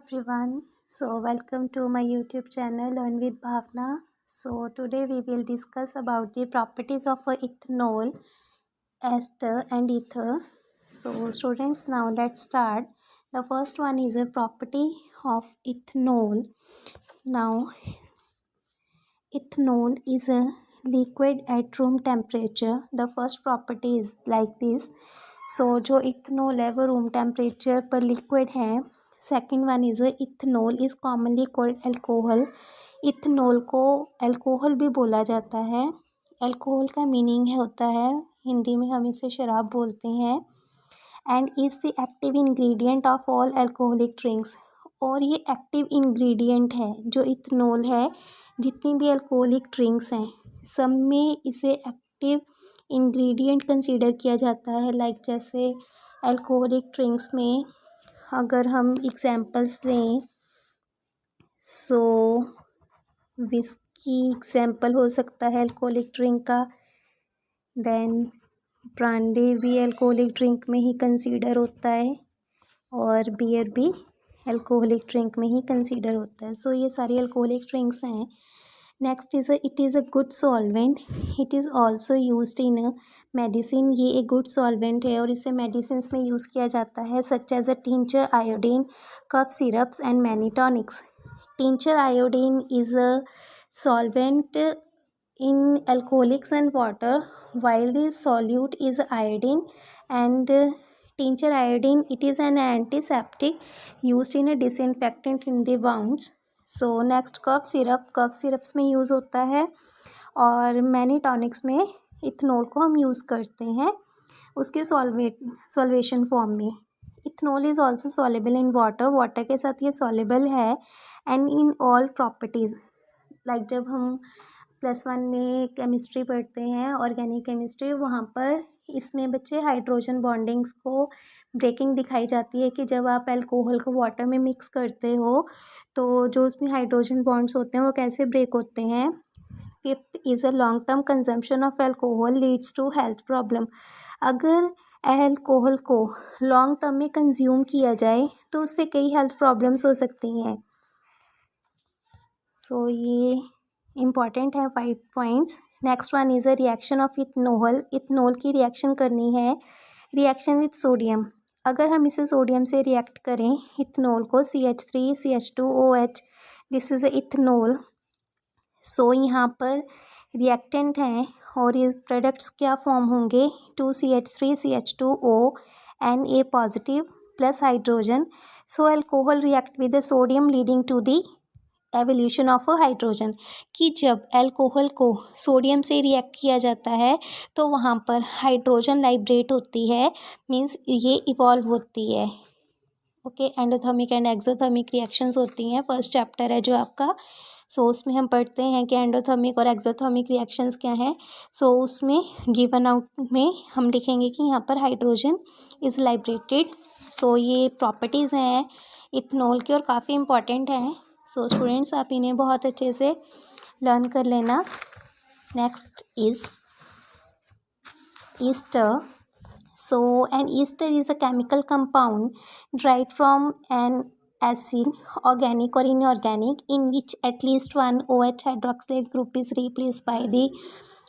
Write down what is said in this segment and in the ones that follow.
everyone. So welcome to my YouTube channel Learn with Bhavna. So today we will discuss about the properties of ethanol, ester and ether. So students, now let's start. The first one is a property of ethanol. Now ethanol is a liquid at room temperature. The first property is like this. सो जो ethanol है वो room temperature पर liquid है. Second one is ethanol is commonly called alcohol. Ethanol को alcohol भी बोला जाता है. अल्कोहल का मीनिंग होता है, हिंदी में हम इसे शराब बोलते हैं. And is the active ingredient of all alcoholic drinks. और ये एक्टिव इंग्रेडिएंट है जो इथेनॉल है. जितनी भी अल्कोहलिक ड्रिंक्स हैं सब में इसे एक्टिव इंग्रेडिएंट कंसीडर किया जाता है. लाइक जैसे अल्कोहलिक ड्रिंक्स में अगर हम एग्जांपल्स लें, सो विस्की एग्जांपल हो सकता है अल्कोहलिक ड्रिंक का. देन ब्रांडी भी अल्कोहलिक ड्रिंक में ही कंसीडर होता है और बियर भी अल्कोहलिक ड्रिंक में ही कंसीडर होता है. सो ये सारी अल्कोहलिक ड्रिंक्स हैं. Next is it is a good solvent. It is also used in medicine. ये एक गुड सॉल्वेंट है और इसे मेडिसिन्स में यूज़ किया जाता है, such as a tincture iodine, cough syrups and many tonics. Tincture iodine is a solvent in alcoholics and water, while the solute is iodine. And tincture iodine, it is an antiseptic used in a disinfectant in the wounds. So next cough syrups में use होता है और many tonics में ethanol को हम use करते हैं उसके सॉल्वेशन फॉर्म में. Ethanol is also soluble in water के साथ ये सॉलेबल है. And in all properties, like जब हम +1 में केमिस्ट्री पढ़ते हैं, ऑर्गेनिक केमिस्ट्री, वहाँ पर इसमें बच्चे हाइड्रोजन बॉन्डिंग्स को ब्रेकिंग दिखाई जाती है कि जब आप अल्कोहल को वाटर में मिक्स करते हो तो जो उसमें हाइड्रोजन बॉन्ड्स होते हैं वो कैसे ब्रेक होते हैं. Fifth is a long term consumption of alcohol leads to health problem. अगर अल्कोहल को लॉन्ग टर्म में कंज्यूम किया जाए तो उससे कई हेल्थ प्रॉब्लम्स हो सकती हैं. सो ये इम्पॉर्टेंट है 5 points. Next one is a reaction of ethanol. Ethanol की रिएक्शन करनी है. Reaction with sodium. अगर हम इसे सोडियम से रिएक्ट करें इथेनॉल को, CH3 CH2OH, this is a ethanol. So यहाँ पर रिएक्टेंट हैं और ये प्रोडक्ट्स क्या फॉर्म होंगे, 2CH3 CH2O Na positive plus hydrogen. So alcohol react with the sodium leading to the evolution of hydrogen. कि जब अल्कोहल को सोडियम से रिएक्ट किया जाता है तो वहाँ पर हाइड्रोजन लाइब्रेट होती है, मीन्स ये इवॉल्व होती है. Okay, endothermic and exothermic reactions होती हैं. फर्स्ट चैप्टर है जो आपका. सो उसमें हम पढ़ते हैं कि एंडोथर्मिक और एक्सोथर्मिक रिएक्शंस क्या हैं. सो उसमें गिवन आउट में हम लिखेंगे कि यहाँ पर हाइड्रोजन इज़ लाइब्रेटेड. सो ये प्रॉपर्टीज़ हैं इथेनॉल की और काफ़ी इंपॉर्टेंट हैं. सो स्टूडेंट्स, आप इन्हें बहुत अच्छे से लर्न कर लेना. Next is Easter. So an ester is a chemical compound derived from an acid, organic or inorganic, in which at least one OH hydroxyl group is replaced by the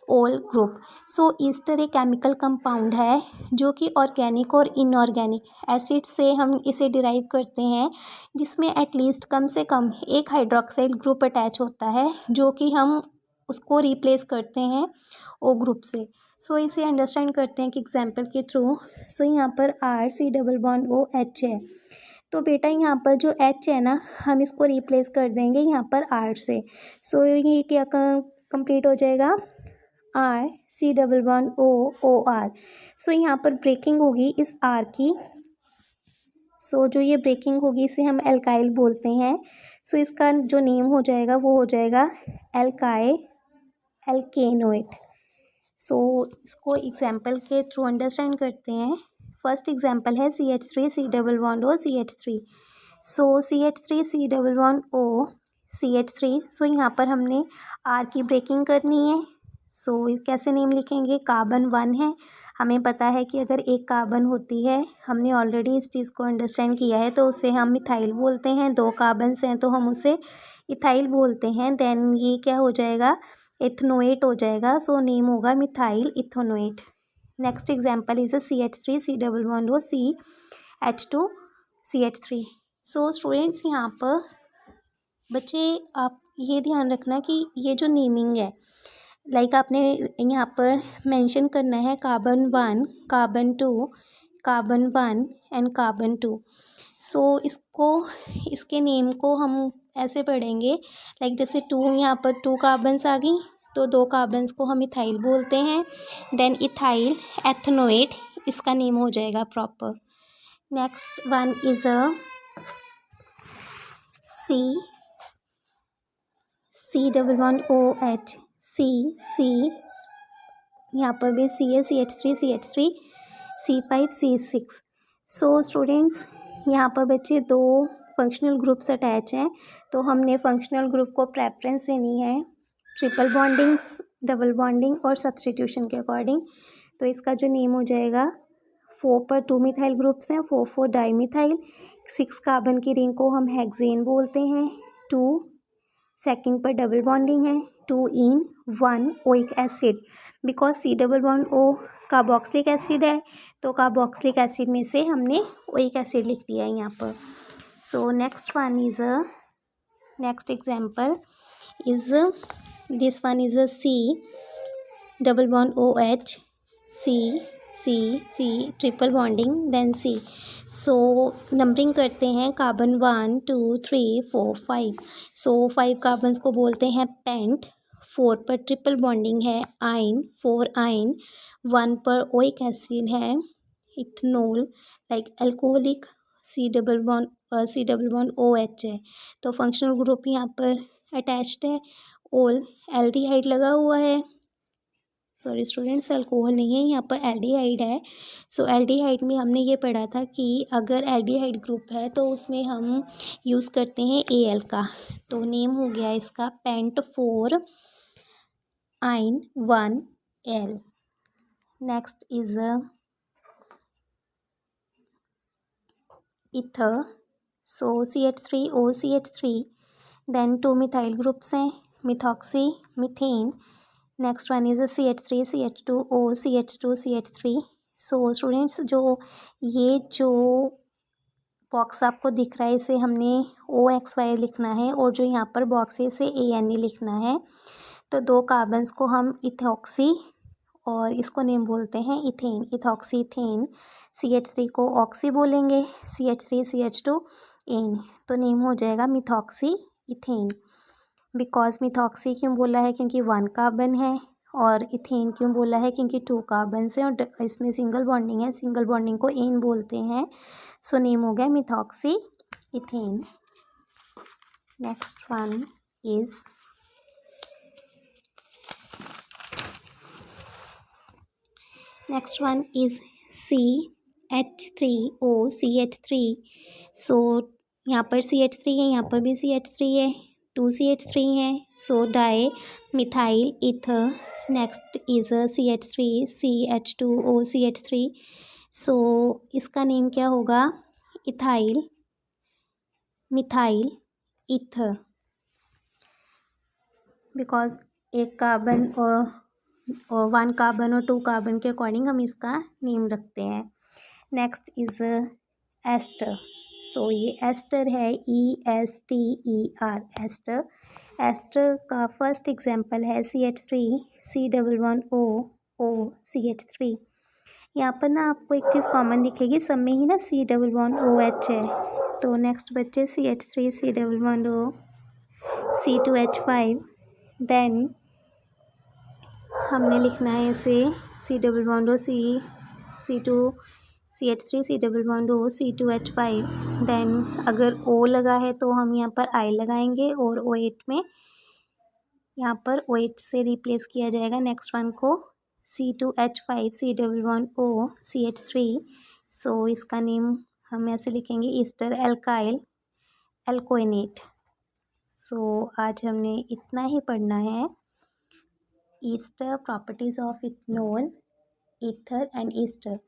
ol group. So ester एक chemical compound है जो कि organic और inorganic acid से हम इसे derive करते हैं, जिसमें एटलीस्ट कम से कम एक हाइड्रोक्साइल ग्रुप अटैच होता है जो कि हम उसको रिप्लेस करते हैं ओ ग्रुप से. सो इसे अंडरस्टैंड करते हैं कि एग्जाम्पल के थ्रू. सो यहाँ पर RC+OH है. तो बेटा यहाँ पर जो H है ना, हम इसको रिप्लेस कर देंगे यहाँ पर R से. सो ये क्या कंप्लीट हो जाएगा, RC+OOR. सो यहाँ पर ब्रेकिंग होगी इस R की. सो जो ये ब्रेकिंग होगी इसे हम एल्काइल बोलते हैं. सो इसका जो नेम हो जाएगा वो हो जाएगा एल्केनोएट. सो इसको एग्जाम्पल के थ्रू अंडरस्टैंड करते हैं. फर्स्ट एग्जाम्पल है CH3 C+O CH3. सो CH3 C+O CH3. सो यहाँ पर हमने R की ब्रेकिंग करनी है. सो कैसे नेम लिखेंगे, कार्बन 1 है, हमें पता है कि अगर एक कार्बन होती है, हमने ऑलरेडी इस चीज़ को अंडरस्टैंड किया है, तो उसे हम मिथाइल बोलते हैं। 2 कार्बन्स हैं तो हम उसे इथाइल बोलते हैं। देन ये क्या हो जाएगा, इथनोएट हो जाएगा, सो नेम होगा methyl ethanoate. Next example is CH3 C++O CH2 CH3। So students यहाँ पर बच्चे आप ये ध्यान रखना कि ये जो नेमिंग है, लाइक आपने यहाँ पर मेंशन करना है carbon 1, carbon 2, carbon 1 and carbon 2। सो इसके नेम को हम ऐसे पढ़ेंगे, लाइक जैसे 2 यहाँ पर 2 कार्बन्स आ गई तो 2 कार्बन्स को हम इथाइल बोलते हैं। देन इथाइल एथनोएट इसका नेम हो जाएगा proper. Next one is C++OH C यहाँ पर भी C है, CH3 C5C6। सो स्टूडेंट्स यहाँ पर बच्चे 2 फंक्शनल ग्रुप्स अटैच हैं, तो हमने फंक्शनल ग्रुप को प्रेफरेंस देनी है ट्रिपल बॉन्डिंग, डबल बॉन्डिंग और सब्स्टिट्यूशन के अकॉर्डिंग। तो इसका जो नेम हो जाएगा, 4 पर 2 मिथाइल ग्रुप्स हैं, 4 डाईमिथाइल, 6 कार्बन की रिंग को हम हेक्सेन बोलते हैं, 2 सेकंड पर डबल बॉन्डिंग है, 2 इन 1 oic acid, because C++O carboxylic acid है, तो कार्बोक्सिलिक एसिड में से हमने ओइक एसिड लिख दिया है यहाँ पर। So next one is next example is this one is C++OH C triple bonding then C। So numbering करते हैं, कार्बन 1 2 3 4 5। सो 5 कार्बन्स को बोलते हैं पेंट, 4 पर ट्रिपल बॉन्डिंग है आइन, 4 आइन, 1 पर ओइक एसिड है इथनॉल, लाइक अल्कोहलिक C++OH है, तो फंक्शनल ग्रुप यहाँ पर अटैच्ड है, ओल एल्डिहाइड लगा हुआ है, सॉरी स्टूडेंट्स अल्कोहल नहीं है यहाँ पर, एल्डिहाइड है। सो एल्डिहाइड में हमने ये पढ़ा था कि अगर एल्डिहाइड ग्रुप है तो उसमें हम यूज़ करते हैं Al का, तो नेम हो गया इसका पेंट 4 आइन 1 L। Next is ether, so CH3O CH3, then 2 methyl groups हैं, methoxy methane. Next one is CH3 CH2O CH2 CH3। So students जो बॉक्स आपको दिख रहा है इसे हमने OXY लिखना है, और जो यहाँ पर बॉक्स है इसे ANE लिखना है। तो 2 कार्बन्स को हम इथॉक्सी और इसको नेम बोलते हैं इथेन, इथॉक्सी इथेन। CH3 को ऑक्सी बोलेंगे, CH3 CH2 एन, तो नेम हो जाएगा मिथॉक्सी इथेन। बिकॉज मिथॉक्सी क्यों बोला है, क्योंकि 1 कार्बन है, और इथेन क्यों बोला है, क्योंकि 2 कार्बन है और इसमें सिंगल बॉन्डिंग है, सिंगल बॉन्डिंग को एन बोलते हैं। सो नेम हो गया methoxy ethane. Next one is CH3O CH3। सो यहाँ पर CH3 है, यहाँ पर भी CH3 है, 2 CH3 है, so di methyl ether. Next is CH3 CH2O CH3। So इसका नेम क्या होगा, इथाइल मिथाइल ईथर, बिकॉज एक कार्बन और 1 कार्बन और 2 कार्बन के अकॉर्डिंग हम इसका नेम रखते हैं। Next is ester. सो ये एस्टर है, ESTER एस्टर। एस्टर का फर्स्ट एग्जांपल है CH3 C++O CH3। यहाँ पर ना आपको एक चीज़ कॉमन दिखेगी, सब में ही ना C++OH है। तो नेक्स्ट बच्चे CH3 C++O C2H5, देन हमने लिखना है इसे C++O C2 CH3 C++O C2H5। Then अगर O लगा है तो हम यहाँ पर I लगाएंगे, और OH में यहाँ पर OH से रिप्लेस किया जाएगा नेक्स्ट वन को, C2H5 C++O CH3। सो इसका नेम हम ऐसे लिखेंगे ईस्टर एल्काइल एल्कोइनेट। सो आज हमने इतना ही पढ़ना है। Ester, properties of ethanol, ether and ester.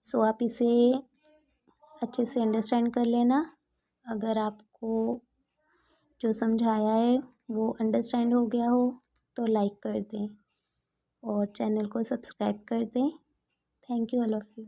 So आप इसे अच्छे से अंडरस्टैंड कर लेना। अगर आपको जो समझाया है वो अंडरस्टैंड हो गया हो तो लाइक कर दें और चैनल को सब्सक्राइब कर दें। Thank you all of you.